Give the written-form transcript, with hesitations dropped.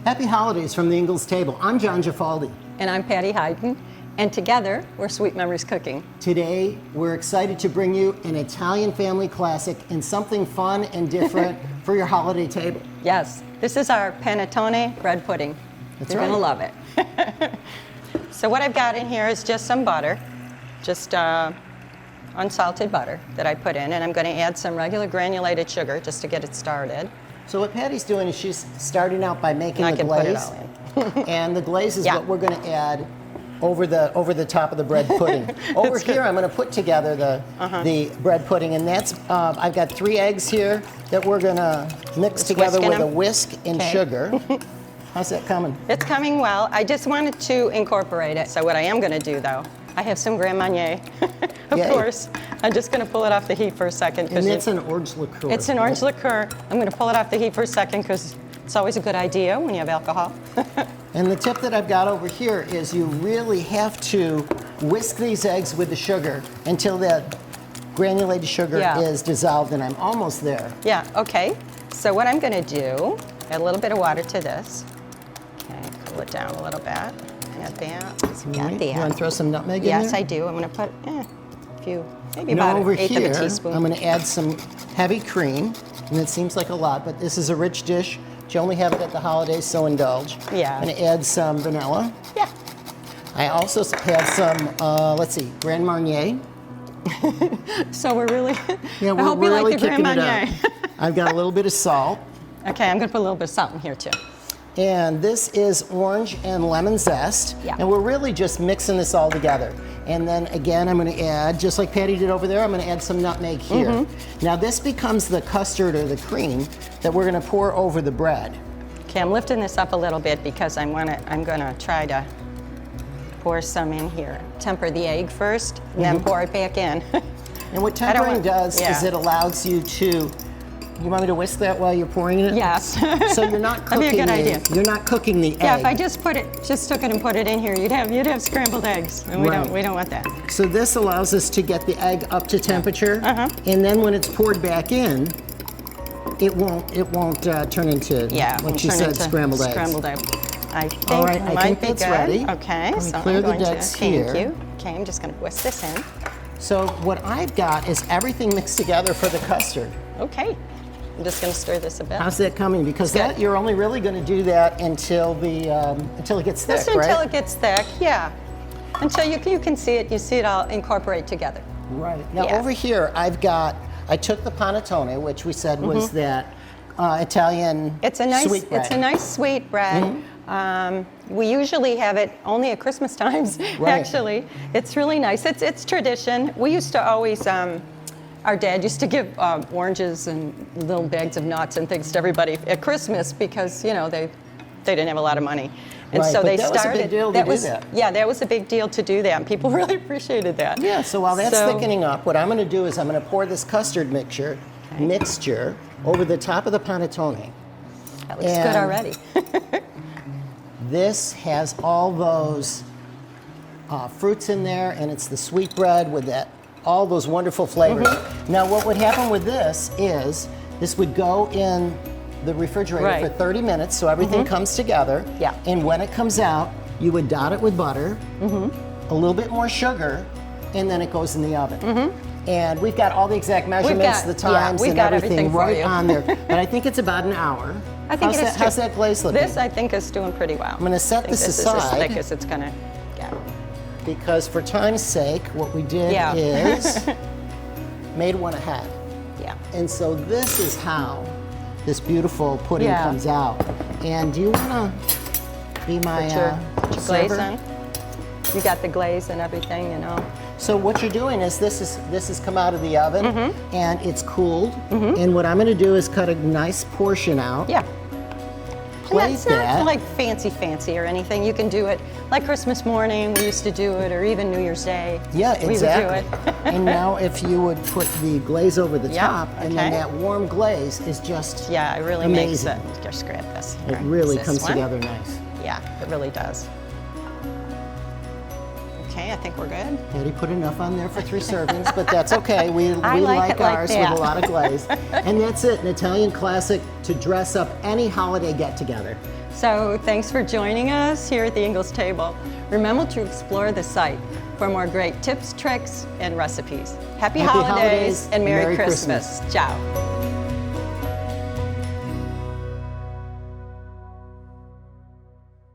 Happy holidays from the Ingles table. I'm John Gifaldi. And I'm Patty Hyden, and together we're Sweet Memories Cooking. Today we're excited to bring you an Italian family classic and something fun and different for your holiday table. Yes, this is our panettone bread pudding. That's You're right. gonna love it. So what I've got in here is just some butter, just unsalted butter that I put in, and I'm gonna add some regular granulated sugar just to get it started. So what Patty's doing is she's starting out by making And I the can glaze. put it all in. And the glaze is Yeah. what we're going to add over the top of the bread pudding. Over here, I'm going to put together the bread pudding, and that's I've got 3 eggs here that we're going to mix together with a whisk and sugar. How's that coming? It's coming well. I just wanted to incorporate it. So what I am gonna do though, I have some Grand Marnier, of Yay. course. I'm just gonna pull it off the heat for a second. And it's an orange liqueur. It's an orange liqueur. I'm gonna pull it off the heat for a second because it's always a good idea when you have alcohol. And the tip that I've got over here is you really have to whisk these eggs with the sugar until that granulated sugar is dissolved, and I'm almost there. Yeah, okay. So what I'm gonna do, add a little bit of water to this. Okay, cool it down a little bit. Add that. Got You that. want to throw some nutmeg in Yes, there? I do. I'm gonna put a few, maybe Now about over an eighth here, of a teaspoon. I'm going to add some heavy cream, and it seems like a lot, but this is a rich dish. You only have it at the holidays, so indulge. Yeah. I'm going to add some vanilla. Yeah. I also have some, let's see, Grand Marnier. So we're really, Yeah, I we're hope you really like the Grand kicking it Marnier. up. I've got a little bit of salt, Okay, I'm gonna put a little bit of salt in here too. and this is orange and lemon zest. Yeah. And we're really just mixing this all together. And then again, I'm going to add, just like Patty did over there, I'm going to add some nutmeg here. Mm-hmm. Now this becomes the custard or the cream that we're going to pour over the bread. Okay, I'm lifting this up a little bit because I'm gonna try to pour some in here. Temper the egg first, and then pour it back in. And what I don't tempering want- does yeah. is it allows you to, you want me to whisk that while you're pouring it? Yes. So you're not That'd be a cooking good idea. you're not cooking the Yeah, egg. if I just took it and put it in here, you'd have scrambled eggs, and we Right. don't want that. So this allows us to get the egg up to temperature, and then when it's poured back in, it won't turn into like she said, scrambled eggs. Scrambled egg. I think All right, it I might think be that's good. ready. Okay, Let me so clear I'm the going decks to. here. Thank you. Okay, I'm just gonna whisk this in. So what I've got is everything mixed together for the custard. Okay, I'm just gonna stir this a bit. How's that coming? Because Good. that you're only really going to do that until it gets thick, Just right? until it gets thick, yeah. Until you can see it, you see it all incorporate together. Right. Now Yeah. over here, I took the panettone, which we said was that Italian It's a nice, sweet bread. it's a nice sweet bread. We usually have it only at Christmas times. Right. Actually, it's really nice. It's tradition. We used to always. Our dad used to give oranges and little bags of nuts and things to everybody at Christmas because they didn't have a lot of money, and Right, so but they that was a started. big deal to do that. Yeah, that was a big deal to do that, and people really appreciated that. Yeah, so while that's thickening up, what I'm going to do is I'm going to pour this custard mixture over the top of the panettone. That looks good already. This has all those fruits in there, and it's the sweet bread with all those wonderful flavors. Now, what would happen with this is this would go in the refrigerator for 30 minutes, so everything comes together. Yeah. And when it comes out, you would dot it with butter, a little bit more sugar, and then it goes in the oven. And we've got all the exact measurements, the times, we've and got everything for right you. on there. But I think it's about an hour. I think it is too. How's that glaze looking? This, I think, is doing pretty well. I'm going to set this This is aside. as thick as it's gonna get. Because for time's sake, what we did is made one ahead. Yeah. And so this is how this beautiful pudding Yeah. comes out. And do you want to be my Put your glaze server? in. You got the glaze and everything, So what you're doing is this has come out of the oven and it's cooled. And what I'm going to do is cut a nice portion out. Yeah. Plate It's not that. like fancy or anything. You can do it like Christmas morning. We used to do it, or even New Year's Day. Yeah, exactly. We would do it. And now if you would put the glaze over the Yeah, top, and then okay. that warm glaze is just Yeah, it really makes amazing. it. Just grab this. It Here, really this comes one. together nice. Yeah, it really does. Okay, I think we're good. Patty put enough on there for 3 servings, but that's okay. We I like it like ours with that. a lot of glaze. And that's it, an Italian classic to dress up any holiday get-together. So thanks for joining us here at the Ingles table. Remember to explore the site for more great tips, tricks, and recipes. Happy holidays and Merry Christmas. Ciao.